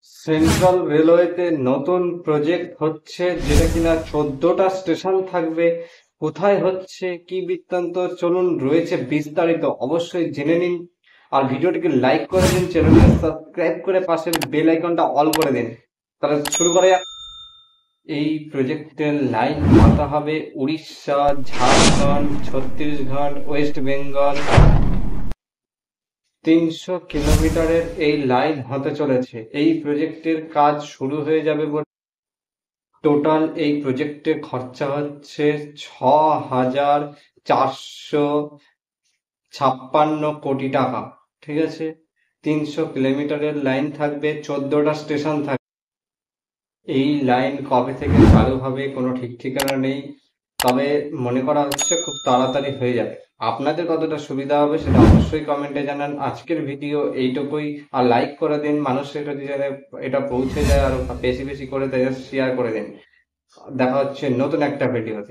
Central রেলওয়েতে নতুন project হচ্ছে, যেটা কিনা 14টা স্টেশন থাকবে। কোথায় হচ্ছে, কি বৃত্তান্ত, চলুন রয়েছে বিস্তারিত, অবশ্যই জেনে নিন। আর ভিডিওটিকে লাইক করে দিন, চ্যানেলকে সাবস্ক্রাইব করে পাশের বেল আইকনটা অল করে দিন। তাহলে শুরু করা যাক। এই প্রজেক্টের লাইন পাতা হবে উড়িষ্যা, ঝাড়খণ্ড, ছত্তিশগড়, ওয়েস্ট বেঙ্গল। 300 কিলোমিটারের এই লাইন হতে চলেছে। এই প্রজেক্টের কাজ শুরু হয়ে যাবে বলে টোটাল এই প্রজেক্টে খরচা হচ্ছে 6,456 কোটি টাকা। ঠিক আছে, 300 কিলোমিটারের লাইন থাকবে, 14টা স্টেশন থাকবে। এই লাইন কবে থেকে চালু হবে কোনো ঠিক ঠিকানা নেই, তবে মনে করা হচ্ছে খুব তাড়াতাড়ি হয়ে যাবে। আপনাদের কতটা সুবিধা হবে সেটা অবশ্যই কমেন্টে জানান। আজকের ভিডিও এইটুকুই। আর লাইক করে দিন, মানুষের কাছে যাতে এটা পৌঁছে যায়, আর বেশি বেশি করে তাদের শেয়ার করে দিন। দেখা হচ্ছে নতুন একটা ভিডিওতে।